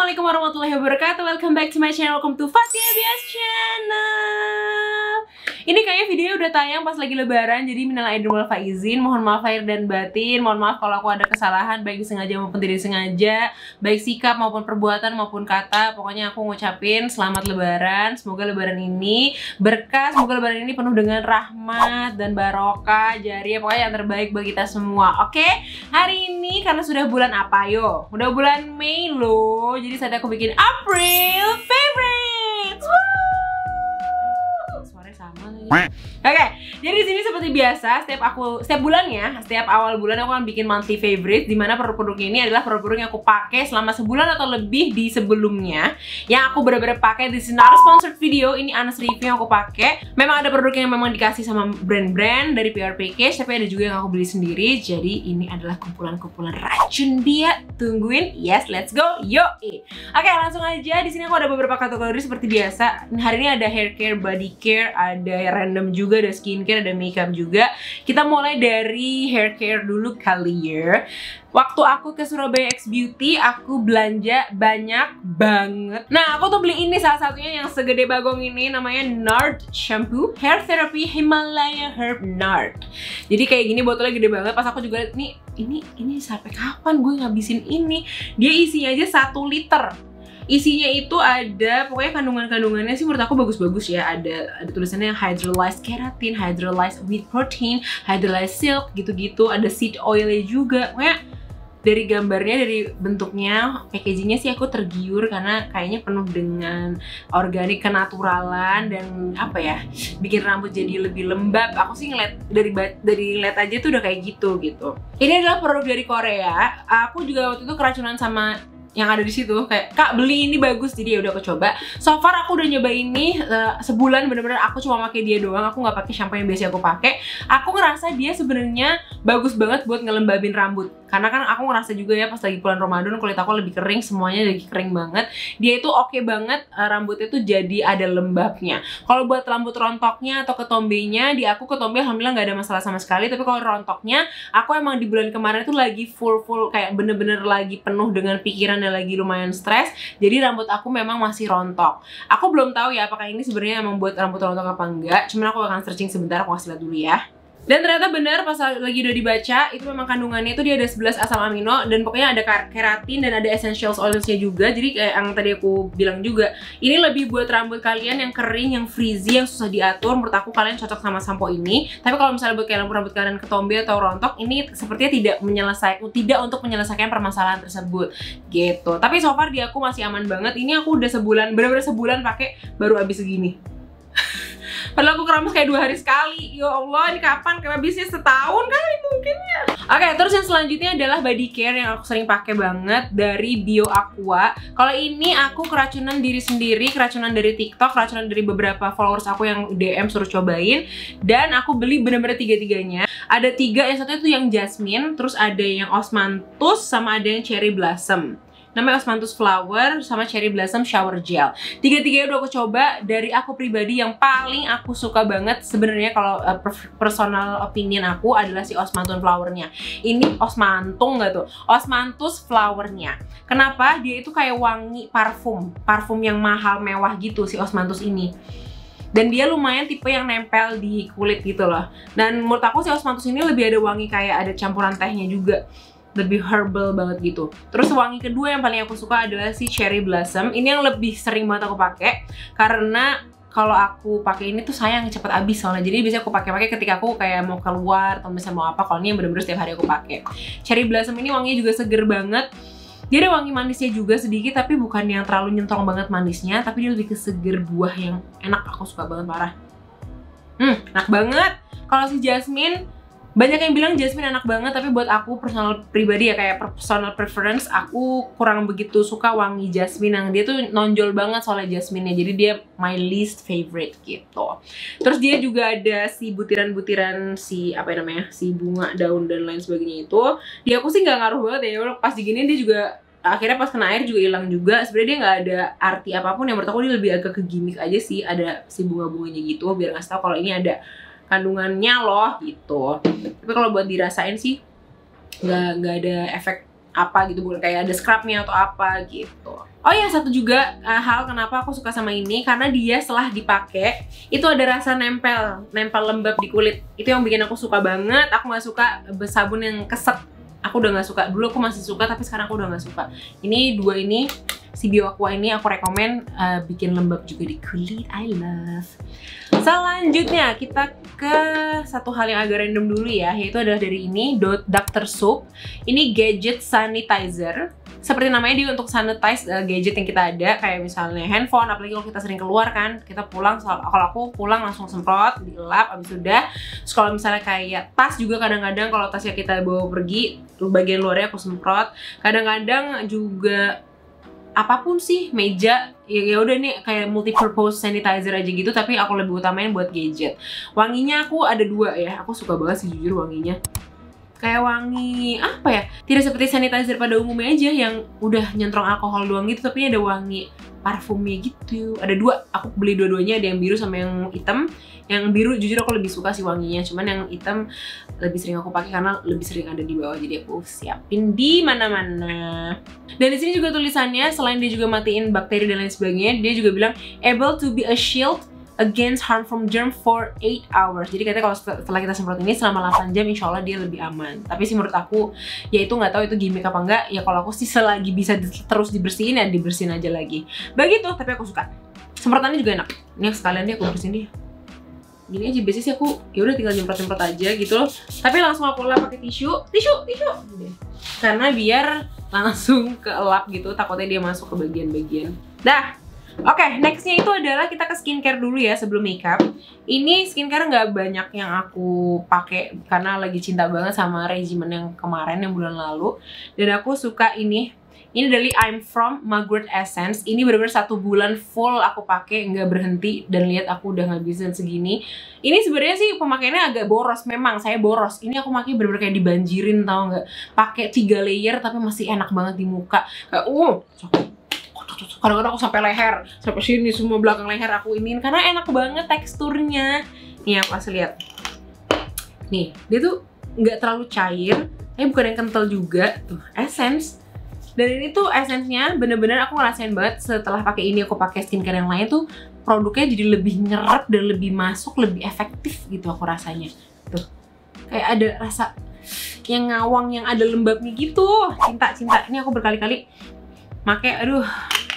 Assalamualaikum warahmatullahi wabarakatuh. Welcome back to my channel. Welcome to Fathia Bias Channel. Ini kayaknya videonya udah tayang pas lagi lebaran, jadi minal aidin wal faizin. Mohon maaf lahir dan batin. Mohon maaf kalau aku ada kesalahan, baik disengaja maupun tidak disengaja, baik sikap maupun perbuatan maupun kata. Pokoknya aku ngucapin selamat lebaran. Semoga lebaran ini berkah, semoga lebaran ini penuh dengan rahmat dan barokah, jariah, pokoknya yang terbaik bagi kita semua. Oke, hari ini karena sudah bulan apa yo? Udah bulan Mei loh. Jadi saat aku bikin April Favorites. Suaranya sama lagi. Oke, jadi di sini seperti biasa setiap bulannya, setiap awal bulan aku akan bikin monthly favorite, dimana produk-produknya ini adalah produk-produk yang aku pakai selama sebulan atau lebih di sebelumnya, yang aku benar-benar pakai. This is not a sponsored video, ini honest review yang aku pakai. Memang ada produk yang memang dikasih sama brand-brand dari PR Package, tapi ada juga yang aku beli sendiri. Jadi ini adalah kumpulan-kumpulan racun dia. Tungguin, yes, let's go, yoi. Oke, langsung aja. Di sini aku ada beberapa kategori seperti biasa. Hari ini ada hair care, body care, ada random juga, ada skincare, ada makeup juga. Kita mulai dari hair care dulu kali ya. Waktu aku ke Surabaya X Beauty, aku belanja banyak banget. Nah, aku tuh beli ini salah satunya yang segede bagong ini, namanya Nard Shampoo Hair Therapy Himalaya Herb Nard. Jadi kayak gini, botolnya gede banget. Pas aku juga liat, ini sampai kapan gue ngabisin ini? Dia isinya aja 1 liter. Isinya itu ada, pokoknya kandungannya sih menurut aku bagus-bagus ya. Ada tulisannya hydrolyzed keratin, hydrolyzed wheat protein, hydrolyzed silk, gitu-gitu. Ada seed oilnya juga. Pokoknya dari gambarnya, dari bentuknya, packagingnya sih aku tergiur karena kayaknya penuh dengan organik kenaturalan dan apa ya, bikin rambut jadi lebih lembab. Aku sih ngeliat dari lihat aja tuh udah kayak gitu. Ini adalah produk dari Korea. Aku juga waktu itu keracunan sama yang ada di situ, kayak kak beli ini bagus, jadi ya udah aku coba. So far aku udah nyoba ini sebulan, bener-bener aku cuma pakai dia doang. Aku nggak pakai shampoo yang biasa aku pakai. Aku ngerasa dia sebenarnya bagus banget buat ngelembabin rambut, karena kan aku ngerasa juga ya pas lagi bulan Ramadan kulit aku lebih kering, semuanya lagi kering banget. Dia itu oke banget, rambutnya tuh jadi ada lembabnya. Kalau buat rambut rontoknya atau ketombenya, di aku ketombe alhamdulillah nggak ada masalah sama sekali. Tapi kalau rontoknya, aku emang di bulan kemarin tuh lagi full kayak bener-bener lagi penuh dengan pikiran dan lagi lumayan stres, jadi rambut aku memang masih rontok. Aku belum tahu ya apakah ini sebenarnya emang buat rambut rontok apa enggak, cuman aku akan searching sebentar, aku kasih lihat dulu ya. Dan ternyata benar pas lagi udah dibaca, itu memang kandungannya itu dia ada 11 asam amino, dan pokoknya ada keratin dan ada essential oilsnya juga. Jadi kayak yang tadi aku bilang juga, ini lebih buat rambut kalian yang kering, yang frizzy, yang susah diatur. Menurut aku kalian cocok sama sampo ini. Tapi kalau misalnya buat kayak rambut kalian ketombe atau rontok, ini sepertinya tidak untuk menyelesaikan permasalahan tersebut gitu. Tapi so far di aku masih aman banget. Ini aku udah sebulan, bener-bener sebulan pakai, baru habis segini. Padahal aku keramas kayak 2 hari sekali. Ya Allah, ini kapan keramisnya? Setahun kali mungkin ya. Oke, terus yang selanjutnya adalah body care yang aku sering pakai banget, dari Bio Aqua. Kalau ini aku keracunan diri sendiri, keracunan dari TikTok, keracunan dari beberapa followers aku yang DM suruh cobain, dan aku beli bener-bener 3-tiganya. Ada 3, yang satu itu yang jasmine, terus ada yang osmanthus, sama ada yang cherry blossom. Namanya osmanthus flower sama cherry blossom shower gel. 3-tiganya udah aku coba. Dari aku pribadi yang paling aku suka banget sebenarnya, kalau personal opinion aku, adalah si osmanthus flowernya. Ini osmanthus nggak tuh? Osmanthus flowernya. Kenapa? Dia itu kayak wangi parfum yang mahal mewah gitu si osmanthus ini. Dan dia lumayan tipe yang nempel di kulit gitu loh. Dan menurut aku si osmanthus ini lebih ada wangi, kayak ada campuran tehnya juga, lebih herbal banget gitu. Terus wangi kedua yang paling aku suka adalah si cherry blossom. Ini yang lebih sering banget aku pakai, karena kalau aku pakai ini tuh sayang cepet habis soalnya. Jadi biasanya aku pakai ketika aku kayak mau keluar atau misalnya mau apa. Kalau ini yang bener-bener setiap hari aku pakai. Cherry blossom ini wanginya juga seger banget. Dia ada wangi manisnya juga sedikit, tapi bukan yang terlalu nyentong banget manisnya, tapi dia lebih ke seger buah yang enak. Aku suka banget parah. Enak banget. Kalau si jasmine, banyak yang bilang jasmine enak banget, tapi buat aku personal pribadi ya, kayak personal preference, aku kurang begitu suka wangi jasmine yang dia tuh nonjol banget soalnya jasmine-nya. Jadi dia my least favorite gitu. Terus dia juga ada si butiran-butiran si apa namanya, si bunga, daun dan lain sebagainya itu. Di aku sih nggak ngaruh banget ya. Pas diginiin dia juga akhirnya pas kena air juga hilang juga. Sebenarnya dia nggak ada arti apapun. Yang menurut aku dia lebih agak ke gimmick aja sih. Ada si bunga-bunganya gitu biar ngasih tau kalau ini ada kandungannya loh gitu. Tapi kalau buat dirasain sih nggak ada efek apa gitu, bukan kayak ada scrubnya atau apa gitu. Oh ya, satu juga hal kenapa aku suka sama ini, karena dia setelah dipakai itu ada rasa nempel lembab di kulit. Itu yang bikin aku suka banget. Aku nggak suka sabun yang keset. Aku udah nggak suka. Dulu aku masih suka, tapi sekarang aku udah nggak suka. Ini dua ini, si BioAqua ini aku rekomen, bikin lembab juga di kulit. I love. Selanjutnya kita ke satu hal yang agak random dulu ya, yaitu adalah dari ini Dr. Soap. Ini gadget sanitizer. Seperti namanya, dia untuk sanitize gadget yang kita ada, kayak misalnya handphone. Apalagi kalau kita sering keluar kan, kita pulang, kalau aku pulang langsung semprot, dilap, abis udah. Terus kalau misalnya kayak tas juga, kadang-kadang kalau tasnya kita bawa pergi, bagian luarnya aku semprot. Kadang-kadang juga apapun sih, meja, ya udah nih kayak multi-purpose sanitizer aja gitu, tapi aku lebih utamain buat gadget. Wanginya aku ada dua ya, aku suka banget sih jujur wanginya. Kayak wangi apa ya, tidak seperti sanitizer pada umumnya aja yang udah nyentrong alkohol doang gitu, tapi ada wangi parfumnya gitu. Ada dua, aku beli dua-duanya, ada yang biru sama yang hitam. Yang biru jujur aku lebih suka sih wanginya, cuman yang hitam lebih sering aku pakai karena lebih sering ada di bawah, jadi aku siapin di mana-mana. Dan di sini juga tulisannya, selain dia juga matiin bakteri dan lain sebagainya, dia juga bilang able to be a shield against harmful germ for 8 hours. Jadi katanya kalau setelah kita semprot ini selama 8 jam, insya Allah dia lebih aman. Tapi sih menurut aku, ya itu nggak tahu itu gimmick apa enggak. Ya kalau aku sih selagi bisa terus dibersihin, ya dibersihin aja lagi. Begitu, tapi aku suka. Semprotannya juga enak. Ini sekalian dia aku bersihin dia. Gini aja, biasanya sih aku ya udah tinggal nyemprot-nyemprot aja gitu loh. Tapi langsung aku lap pakai tisu. Karena biar langsung keelap gitu, takutnya dia masuk ke bagian-bagian. Dah. Oke, nextnya itu adalah kita ke skincare dulu ya sebelum makeup. Ini skincare nggak banyak yang aku pakai karena lagi cinta banget sama regimen yang kemarin, yang bulan lalu. Dan aku suka ini. Ini dari I'm From Mugwort Essence. Ini bener-bener 1 bulan full aku pakai, nggak berhenti. Dan lihat aku udah ngabisin segini. Ini sebenarnya sih pemakaiannya agak boros, memang saya boros. Ini aku pakai bener-bener kayak dibanjirin, tau nggak? Pakai 3 layer tapi masih enak banget di muka. Kayak kadang-kadang aku sampai leher, sampai sini semua belakang leher aku iniin karena enak banget teksturnya. Nih aku kasih lihat. Nih, dia tuh nggak terlalu cair, tapi bukan yang kental juga. Tuh, essence. Dan ini tuh essence-nya bener-bener aku ngerasain banget setelah pakai ini, aku pakai skincare yang lain tuh produknya jadi lebih nyerap dan lebih masuk, lebih efektif gitu aku rasanya. Tuh, kayak ada rasa yang ngawang, yang ada lembabnya gitu. Cinta. Ini aku berkali-kali pakai, aduh,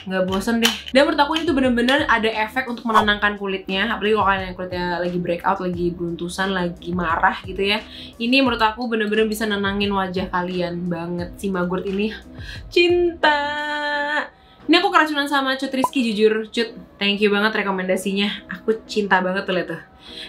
nggak bosen deh. Dan menurut aku ini tuh bener-bener ada efek untuk menenangkan kulitnya. Apalagi kalau kalian kulitnya lagi breakout, lagi beruntusan, lagi marah gitu ya. Ini menurut aku bener-bener bisa nenangin wajah kalian banget. Si Mugwort ini cinta. Ini aku keracunan sama Cut Rizky, jujur Cut, thank you banget rekomendasinya. Aku cinta banget tuh, lihat tuh.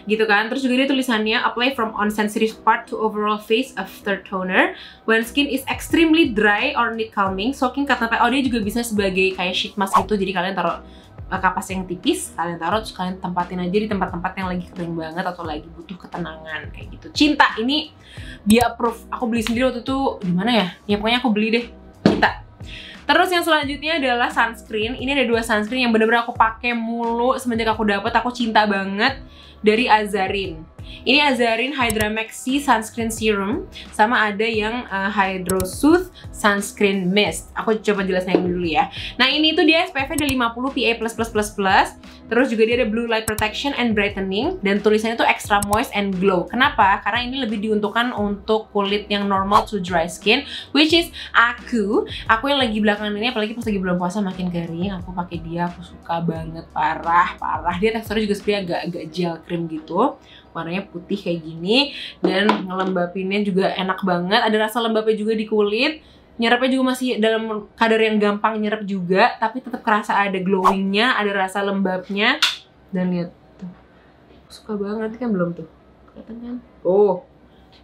Gitu kan, terus juga dia tulisannya apply from on sensitive part to overall face after toner when skin is extremely dry or need calming, soaking cotton pad. Oh, dia juga bisa sebagai kayak sheet mask gitu, jadi kalian taruh kapas yang tipis, kalian taruh, terus kalian tempatin aja di tempat-tempat yang lagi kering banget atau lagi butuh ketenangan kayak gitu. Cinta, ini dia approve. Aku beli sendiri waktu itu di mana ya? Ya pokoknya aku beli deh. Cinta. Terus yang selanjutnya adalah sunscreen. Ini ada 2 sunscreen yang bener-bener aku pakai mulu semenjak aku dapet. Aku cinta banget, dari Azarin. Ini Azarin Hydra Maxi Sunscreen Serum, sama ada yang Hydro Soothe Sunscreen Mist. Aku coba jelasin yang dulu ya. Nah, ini tuh dia SPF-nya ada 50 PA++++. Terus juga dia ada Blue Light Protection and Brightening, dan tulisannya tuh extra moist and glow. Kenapa? Karena ini lebih diuntukkan untuk kulit yang normal to dry skin, which is aku yang lagi belakangan ini, apalagi pas lagi bulan puasa makin kering, aku pakai dia, aku suka banget, parah. Dia teksturnya juga sebenarnya agak gel cream gitu. Warnanya putih kayak gini, dan ngelembapinnya juga enak banget. Ada rasa lembabnya juga di kulit. Nyerapnya juga masih dalam kadar yang gampang nyerap juga, tapi tetap kerasa ada glowingnya, ada rasa lembabnya. Dan lihat tuh, suka banget kan, belum tuh kelihatan kan? Oh,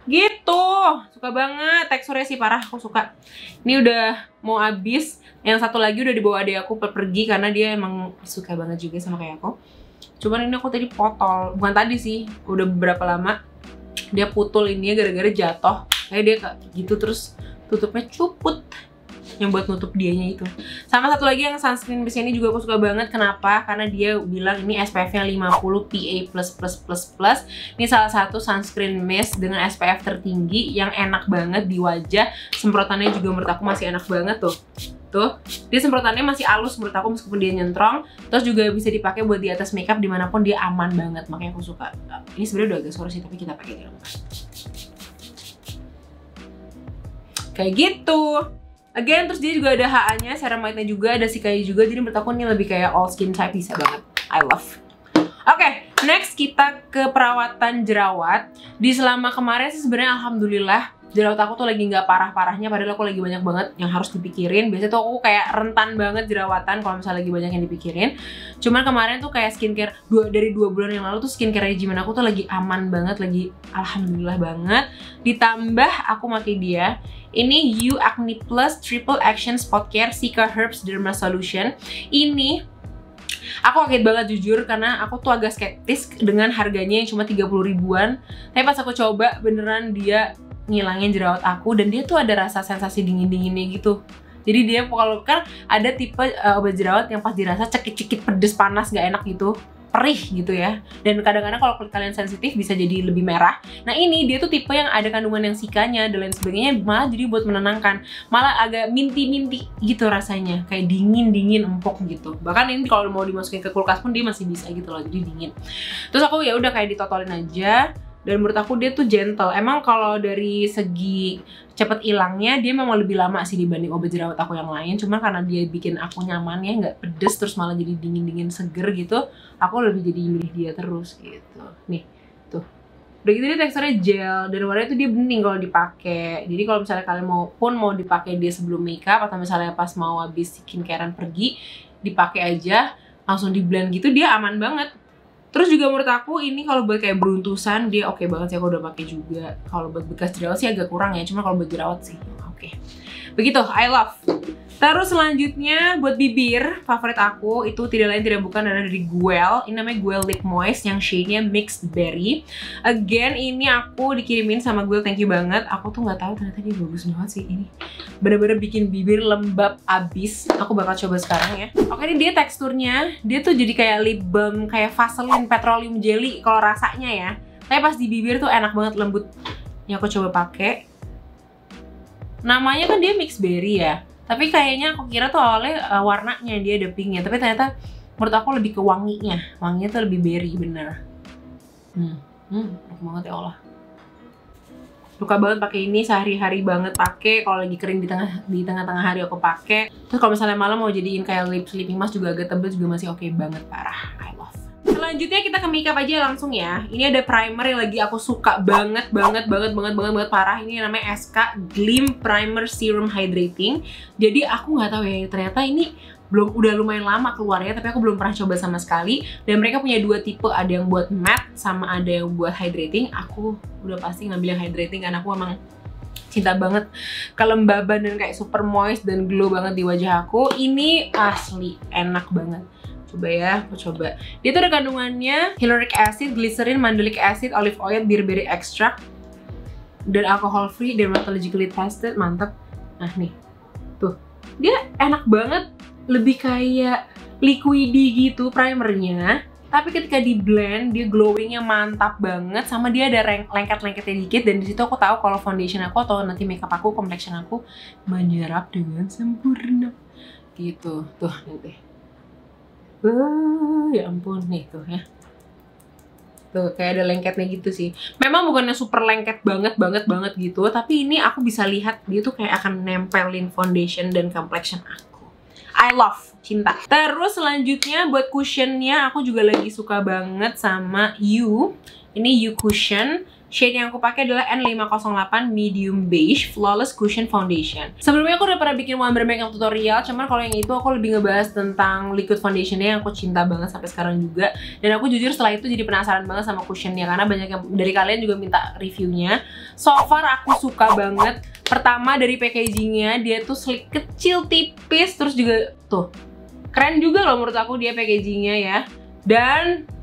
gitu, suka banget teksturnya sih, parah, aku suka. Ini udah mau habis. Yang satu lagi udah dibawa adik aku pergi karena dia emang suka banget juga sama kayak aku. Cuman ini aku tadi potol, bukan tadi sih, udah beberapa lama dia putul ini gara-gara jatuh. Kayak dia kayak gitu, terus tutupnya cuput. yang buat nutup dianya itu. Sama satu lagi yang sunscreen base ini juga aku suka banget. Kenapa? Karena dia bilang ini SPF-nya 50 PA++++. Ini salah satu sunscreen mist dengan SPF tertinggi yang enak banget di wajah. Semprotannya juga menurut aku masih enak banget tuh. Tuh, dia semprotannya masih halus menurut aku meskipun dia nyentrong. Terus juga bisa dipakai buat di atas makeup dimanapun, dia aman banget. Makanya aku suka. Ini sebenarnya udah agak sore sih, tapi kita pakai dulu. Kayak gitu. Again, terus dia juga ada HA-nya, ceramide-nya juga, ada Cicatricure juga. Jadi menurut aku ini lebih kayak all skin type, bisa banget. I love. Oke, next kita ke perawatan jerawat. Di selama kemarin sih sebenarnya alhamdulillah jerawat aku tuh lagi nggak parah-parahnya, padahal aku lagi banyak banget yang harus dipikirin. Biasanya tuh aku kayak rentan banget jerawatan kalau misalnya lagi banyak yang dipikirin. Cuman kemarin tuh kayak skincare dari 2 bulan yang lalu tuh skincare regimen aku tuh lagi aman banget, lagi alhamdulillah banget. Ditambah aku pakai dia. Ini You Acne Plus Triple Action Spot Care Cica Herbs Derma Solution. Ini aku kaget banget jujur, karena aku tuh agak skeptis dengan harganya yang cuma 30 ribuan. Tapi pas aku coba beneran dia ngilangin jerawat aku, dan dia tuh ada rasa sensasi dingin-dinginnya gitu. Jadi dia kalau kan ada tipe obat jerawat yang pas dirasa cekit-cekit pedes panas gak enak gitu, perih gitu ya. Dan kadang-kadang kalau kulit kalian sensitif bisa jadi lebih merah. Nah ini dia tuh tipe yang ada kandungan yang sikanya dan lain sebagainya, malah jadi buat menenangkan. Malah agak minti-minti gitu rasanya, kayak dingin-dingin empuk gitu. Bahkan ini kalau mau dimasukin ke kulkas pun dia masih bisa gitu loh, jadi dingin. Terus aku ya udah kayak ditotolin aja. Dan menurut aku dia tuh gentle. Emang kalau dari segi cepet hilangnya dia memang lebih lama sih dibanding obat jerawat aku yang lain. Cuma karena dia bikin aku nyaman ya, nggak pedes terus malah jadi dingin-dingin seger gitu, aku lebih jadi milih dia terus gitu. Nih, tuh. Udah gitu dia teksturnya gel dan warnanya tuh dia bening kalau dipakai. Jadi kalau misalnya kalian mau dipakai dia sebelum makeup atau misalnya pas mau habis skincarean pergi, dipakai aja langsung di blend gitu, dia aman banget. Terus juga menurut aku ini kalau buat kayak beruntusan dia oke banget sih, aku udah pakai juga. Kalau buat bekas jerawat sih agak kurang ya, cuma kalau buat jerawat sih oke. Begitu, I love. Terus selanjutnya buat bibir, favorit aku itu tidak lain tidak bukan adalah dari Guel. Ini namanya Guel Lip Moist yang shade-nya Mixed Berry. Again, ini aku dikirimin sama Guel, thank you banget. Aku tuh nggak tahu ternyata dia bagus banget sih ini. Bener-bener bikin bibir lembab abis. Aku bakal coba sekarang ya. Oke, ini dia teksturnya. Dia tuh jadi kayak lip balm, kayak Vaseline petroleum jelly kalau rasanya ya. Tapi pas di bibir tuh enak banget, lembut. Ini aku coba pakai. Namanya kan dia Mixed Berry ya. Tapi kayaknya aku kira tuh awalnya warnanya dia ada pinknya, tapi ternyata menurut aku lebih ke wanginya. Wanginya tuh lebih berry bener. Enak banget ya Allah. Suka banget pakai ini, sehari-hari banget pakai. Kalau lagi kering di tengah-tengah hari aku pakai. Terus kalau misalnya malam mau jadiin kayak lip sleeping mask juga agak tebel juga masih oke banget, parah. I love. Selanjutnya kita ke makeup aja langsung ya. Ini ada primer yang lagi aku suka banget parah. Ini namanya SK Gleam Primer Serum Hydrating. Jadi aku nggak tahu ya, ternyata ini udah lumayan lama keluarnya, tapi aku belum pernah coba sama sekali. Dan mereka punya 2 tipe, ada yang buat matte sama ada yang buat hydrating. Aku udah pasti ngambil yang hydrating karena aku emang cinta banget kelembaban dan kayak super moist dan glow banget di wajah aku. Ini asli enak banget. Coba ya, aku coba. Dia tuh ada kandungannya hyaluronic acid, glycerin, mandelic acid, olive oil, beerberry extract, dan alcohol free, dermatologically tested, mantap. Nah nih, tuh dia enak banget, lebih kayak liquidy gitu primernya. Tapi ketika di blend, dia glowingnya mantap banget, sama dia ada lengket-lengketnya dikit. Dan disitu aku tahu kalau foundation aku atau nanti makeup aku, complexion aku menyerap dengan sempurna. Gitu, tuh nanti. Ya ampun nih tuh ya. Tuh kayak ada lengketnya gitu sih. Memang bukannya super lengket banget gitu, tapi ini aku bisa lihat dia tuh kayak akan nempelin foundation dan complexion aku. I love, cinta. Terus selanjutnya buat cushionnya aku juga lagi suka banget sama You. Ini You Cushion. Shade yang aku pakai adalah N508 Medium Beige Flawless Cushion Foundation. Sebelumnya aku udah pernah bikin Wonder Makeup tutorial, cuman kalau yang itu aku lebih ngebahas tentang liquid foundationnya yang aku cinta banget sampai sekarang juga. Dan aku jujur setelah itu jadi penasaran banget sama cushionnya, karena banyak yang dari kalian juga minta reviewnya. So far aku suka banget. Pertama dari packagingnya, dia tuh sleek kecil tipis, terus juga tuh keren juga loh menurut aku dia packagingnya ya. Dan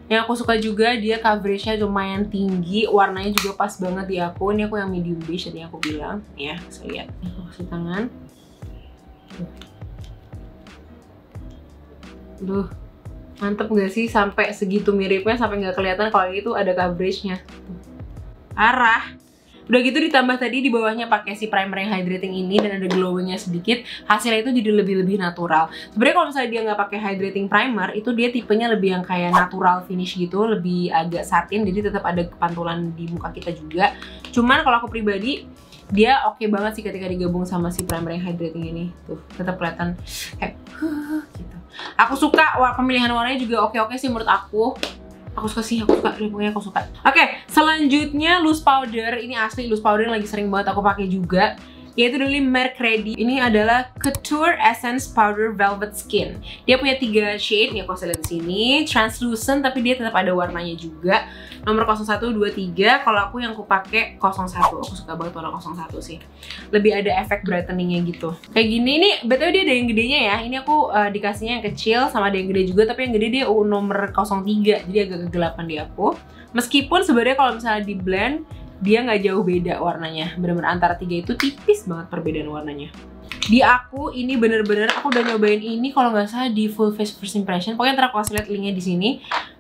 yang aku suka juga dia coveragenya lumayan tinggi, warnanya juga pas banget di aku. Ini aku yang medium beige tadi aku bilang ya, bisa lihat. Aku kasih tangan. Duh, mantep gak sih sampai segitu miripnya, sampai nggak kelihatan kalau itu ada coveragenya. Arah. Udah gitu ditambah tadi di bawahnya pakai si primer yang hydrating ini dan ada glowingnya sedikit, hasilnya itu jadi lebih natural. Sebenarnya kalau misalnya dia nggak pakai hydrating primer, itu dia tipenya lebih yang kayak natural finish gitu, lebih agak satin, jadi tetap ada kepantulan di muka kita juga. Cuman kalau aku pribadi, dia oke banget sih ketika digabung sama si primer yang hydrating ini. Tuh, tetap kelihatan kayak gitu. Aku suka pemilihan warnanya juga oke-oke sih menurut aku. Aku suka sih, pokoknya aku suka. Oke, selanjutnya loose powder. Ini asli loose powder yang lagi sering banget aku pakai juga, yaitu dari Mercredi. Ini adalah Couture Essence Powder Velvet Skin. Dia punya 3 shade, nih aku bisa lihat di sini. Translucent, tapi dia tetap ada warnanya juga. Nomor 01, 2, 3. Kalau aku yang aku pakai 01. Aku suka banget warna 01 sih. Lebih ada efek brightening-nya gitu. Kayak gini nih, betul dia ada yang gedenya ya. Ini aku dikasihnya yang kecil sama ada yang gede juga, tapi yang gede dia nomor 03. Jadi agak kegelapan di aku. Meskipun sebenarnya kalau misalnya di blend, dia nggak jauh beda warnanya. Bener-bener antara 3 itu tipis banget perbedaan warnanya. Di aku ini bener-bener aku udah nyobain ini kalau nggak salah di Full Face First Impression. Pokoknya ntar aku kasih lihat linknya di sini.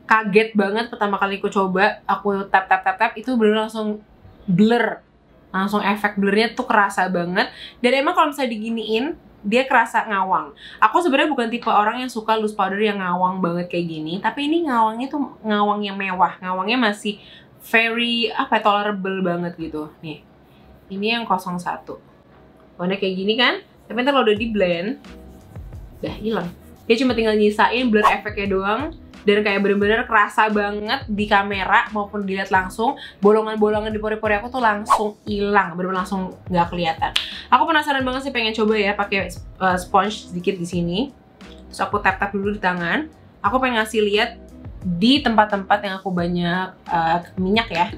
Kaget banget pertama kali aku coba, aku tap itu bener langsung blur, langsung efek blurnya tuh kerasa banget. Dan emang kalau misalnya diginiin, dia kerasa ngawang. Aku sebenarnya bukan tipe orang yang suka loose powder yang ngawang banget kayak gini, tapi ini ngawangnya tuh ngawang yang mewah, ngawangnya masih very tolerable banget gitu. Nih, ini yang 01. Warna kayak gini kan, tapi ntar kalau udah di blend, udah hilang. Dia cuma tinggal nyisain blur efeknya doang. Dan kayak bener-bener kerasa banget di kamera maupun dilihat langsung, bolongan-bolongan di pori-pori aku tuh langsung hilang, bener-bener langsung nggak kelihatan. Aku penasaran banget sih, pengen coba ya pakai sponge sedikit di sini. Terus aku tap-tap dulu di tangan. Aku pengen ngasih lihat di tempat-tempat yang aku banyak minyak ya,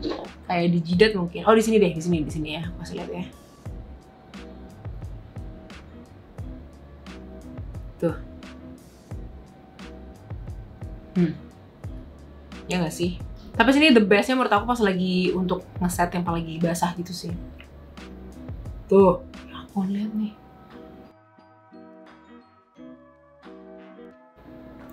kayak di jidat mungkin. Oh di sini deh, di sini ya. Aku kasih lihat ya. Tuh. Ya nggak sih? Tapi sini the bestnya menurut aku pas lagi untuk ngeset yang paling lagi basah gitu sih. Tuh, ya ampun, lihat nih.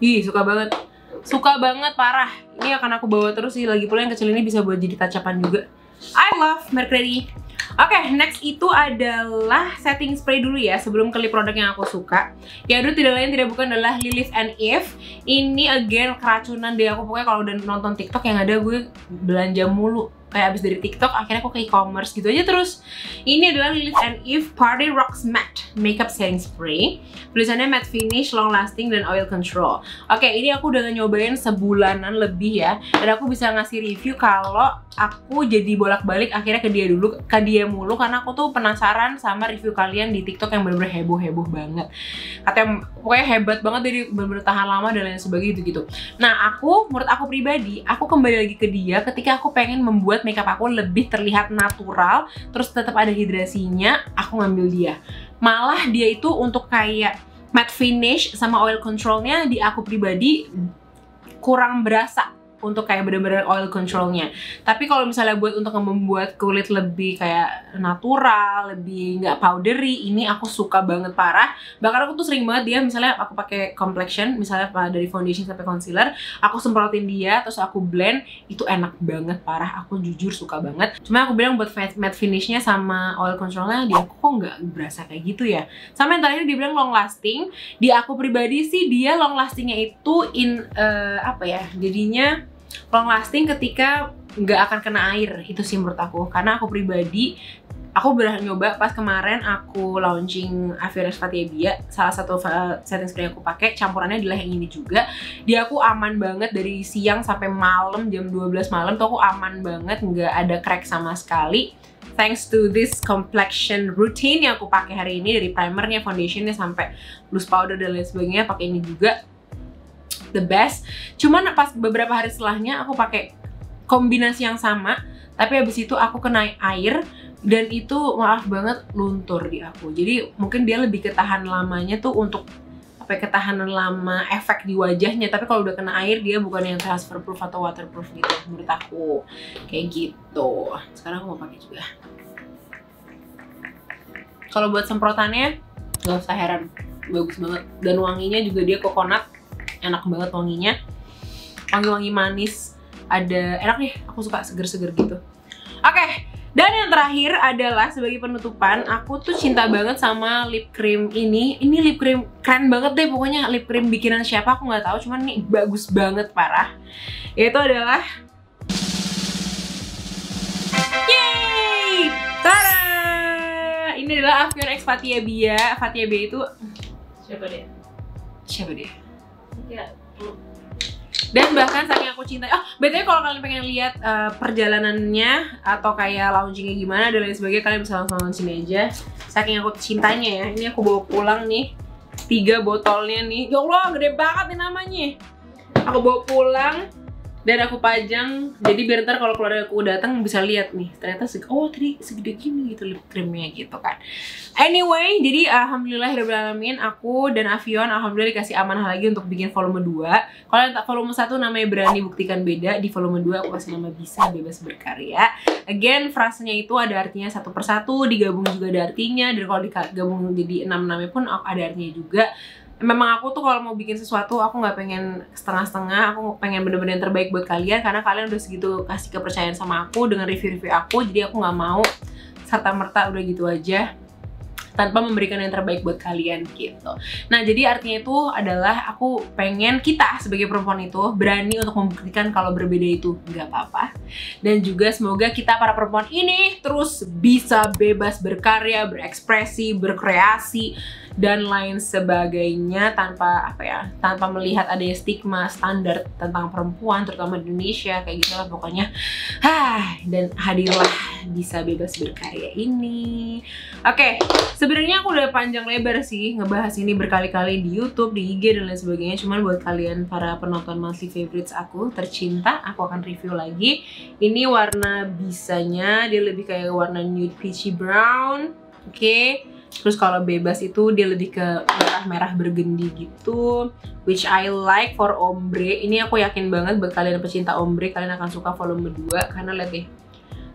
Ih, suka banget. Suka banget, parah. Ini akan aku bawa terus sih, lagi pula yang kecil ini bisa buat jadi touch-up-an juga. I love Mercredi. Oke, next itu adalah setting spray dulu ya, sebelum ke lip produk yang aku suka. Yaitu tidak lain tidak bukan adalah Lilith and Eve. Ini again keracunan deh aku, pokoknya kalau udah nonton TikTok yang ada gue belanja mulu. Kayak abis dari TikTok, akhirnya aku ke e-commerce gitu aja terus. Ini adalah Lilith and Eve Party Rocks Matte Makeup Setting Spray. Tulisannya matte finish, long lasting, dan oil control. Oke, ini aku udah nyobain sebulanan lebih ya. Dan aku bisa ngasih review kalau aku jadi bolak-balik akhirnya ke dia mulu. Karena aku tuh penasaran sama review kalian di TikTok yang bener-bener heboh-heboh banget. Katanya pokoknya hebat banget, jadi bener-bener tahan lama dan lain sebagainya gitu. Nah, menurut aku pribadi, aku kembali lagi ke dia ketika aku pengen membuat makeup aku lebih terlihat natural, terus tetap ada hidrasinya, aku ngambil dia. Malah dia itu untuk kayak matte finish sama oil controlnya di aku pribadi kurang berasa untuk kayak bener-bener oil controlnya. Tapi kalau misalnya buat untuk membuat kulit lebih kayak natural, lebih nggak powdery, ini aku suka banget parah. Bahkan aku tuh sering banget dia, misalnya aku pakai complexion, misalnya dari foundation sampai concealer, aku semprotin dia, terus aku blend, itu enak banget parah. Aku jujur suka banget. Cuma aku bilang buat matte finishnya sama oil controlnya, dia kok nggak berasa kayak gitu ya. Sama yang terakhir dia bilang long lasting. Di aku pribadi sih dia long lastingnya itu jadinya long lasting ketika nggak akan kena air, itu sih menurut aku. Karena aku pribadi, aku udah nyoba pas kemarin aku launching Avires Fatibia, salah satu setting spray yang aku pakai campurannya adalah yang ini juga. Dia aku aman banget dari siang sampai malam, jam 12 malam tuh aku aman banget, nggak ada crack sama sekali. Thanks to this complexion routine yang aku pakai hari ini, dari primernya, foundationnya, sampai loose powder dan lain sebagainya, pakai ini juga. The best. Cuman pas beberapa hari setelahnya aku pakai kombinasi yang sama, tapi habis itu aku kena air dan itu maaf banget luntur di aku. Jadi mungkin dia lebih ketahan lamanya tuh untuk ketahanan lama efek di wajahnya, tapi kalau udah kena air dia bukan yang transfer proof atau waterproof gitu menurut aku. Kayak gitu. Sekarang aku mau pakai juga. Kalau buat semprotannya, Gak usah heran, bagus banget. Dan wanginya juga dia coconut, enak banget wanginya. Wangi-wangi manis, ada enak nih, aku suka seger-seger gitu. Oke, dan yang terakhir adalah sebagai penutupan, aku tuh cinta banget sama lip cream ini. Ini lip cream keren banget deh, pokoknya lip cream bikinan siapa aku nggak tahu, cuman ini bagus banget parah. Yaitu adalah yeay! Tada! Ini adalah Avion X Fathia Bia. Fathia Bia itu siapa dia? Siapa dia? Ya. Dan bahkan saking aku cinta, BTW kalau kalian pengen lihat perjalanannya atau kayak launchingnya gimana dan lain sebagainya, kalian bisa langsung nonton sini aja. Saking aku cintanya ya, ini aku bawa pulang nih 3 botolnya nih. Ya Allah, gede banget nih namanya. Aku bawa pulang dan aku pajang, jadi biar ntar kalau keluarga aku datang bisa lihat nih, ternyata tadi segede gini gitu lip creamnya gitu kan. Anyway, jadi alhamdulillahirobbilalamin, aku dan Avion alhamdulillah dikasih amanah lagi untuk bikin volume 2. Kalau yang volume 1 namanya Berani Buktikan Beda, di volume 2 aku kasih nama Bisa Bebas Berkarya. Again, frasenya itu ada artinya satu persatu, digabung juga ada artinya, dan kalau digabung jadi 6 namanya pun ada artinya juga. Memang aku tuh kalau mau bikin sesuatu, aku nggak pengen setengah-setengah, aku pengen bener-bener yang terbaik buat kalian, karena kalian udah segitu kasih kepercayaan sama aku dengan review-review aku, jadi aku nggak mau serta-merta udah gitu aja tanpa memberikan yang terbaik buat kalian gitu. Nah, jadi artinya itu adalah aku pengen kita sebagai perempuan itu berani untuk membuktikan kalau berbeda itu nggak apa-apa. Dan juga semoga kita para perempuan ini terus bisa bebas berkarya, berekspresi, berkreasi, dan lain sebagainya tanpa tanpa melihat adanya stigma standar tentang perempuan terutama di Indonesia kayak gitulah pokoknya. Dan hadirlah Bisa Bebas Berkarya ini. Oke, sebenarnya aku udah panjang lebar sih ngebahas ini berkali-kali di YouTube, di IG dan lain sebagainya. Cuman buat kalian para penonton monthly favorites aku tercinta, aku akan review lagi. Ini warna Bisanya, dia lebih kayak warna nude peachy brown. Oke. Terus kalau bebas itu dia lebih ke merah-merah bergendi gitu, which I like for ombre. Ini aku yakin banget buat kalian pecinta ombre, kalian akan suka volume 2 karena lihat deh.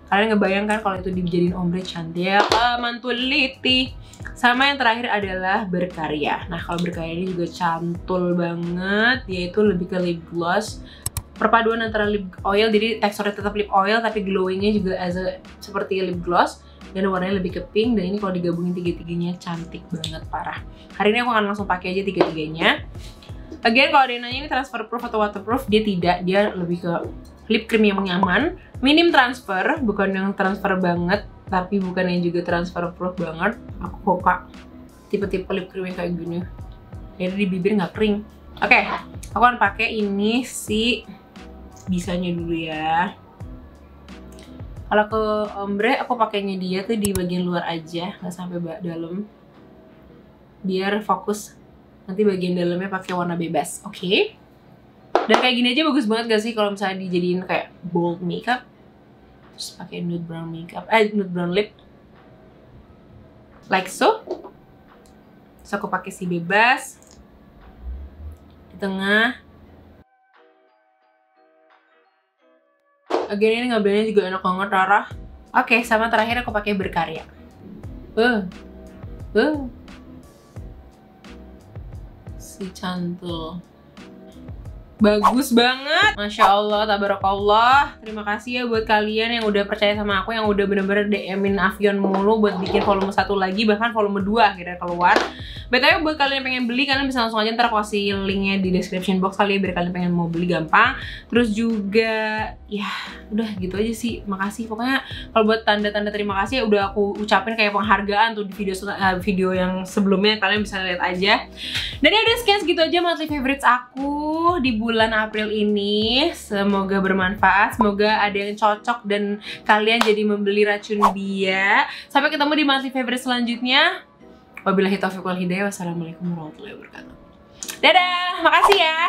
Kalian ngebayangkan kalau itu dijadiin ombre cantik, mantul liti. Sama yang terakhir adalah Berkarya. Nah, kalau Berkarya ini juga cantul banget, yaitu lebih ke lip gloss. Perpaduan antara lip oil, jadi teksturnya tetap lip oil tapi glowingnya juga seperti lip gloss. Dan warnanya lebih ke pink, dan ini kalau digabungin tiga-tiganya cantik banget parah. Hari ini aku akan langsung pakai aja tiga-tiganya. Again, kalau ada yang nanya ini transfer proof atau waterproof, dia tidak, dia lebih ke lip cream yang nyaman, minim transfer, bukan yang transfer banget, tapi bukan yang juga transfer proof banget. Aku suka tipe-tipe lip cream yang kayak gini, jadi di bibir nggak kering. Oke, aku akan pakai ini si Bisanya dulu ya. Kalau ke ombre, aku pakainya dia tuh di bagian luar aja, nggak sampai dalam. Biar fokus nanti bagian dalamnya pakai warna bebas, oke? Dan kayak gini aja bagus banget gak sih kalau misalnya dijadiin kayak bold makeup, terus pakai nude brown makeup, nude brown lip, like so. Terus aku pakai si bebas di tengah. Again, ini ngambilnya juga enak banget, Rara. Oke, sama terakhir aku pakai Berkarya. Si cantul. Bagus banget, Masya Allah, tabarakallah. Terima kasih ya buat kalian yang udah percaya sama aku, yang udah bener-bener DM-in Avion mulu buat bikin volume 1 lagi, bahkan volume 2 akhirnya keluar. BTW buat kalian yang pengen beli, kalian bisa langsung aja, ntar aku kasih linknya di description box kali ya, biar kalian pengen mau beli gampang. Terus juga, ya udah gitu aja sih, makasih. Pokoknya kalau buat tanda-tanda terima kasih ya udah aku ucapin kayak penghargaan tuh di video yang sebelumnya, kalian bisa lihat aja. Dan ya udah sekian segitu aja monthly favorites aku di bulan April ini. Semoga bermanfaat, semoga ada yang cocok dan kalian jadi membeli racun Bia. Sampai ketemu di monthly favorite selanjutnya. Wabillahi taufiq wal hidayah. Wassalamualaikum warahmatullahi wabarakatuh. Dadah, makasih ya.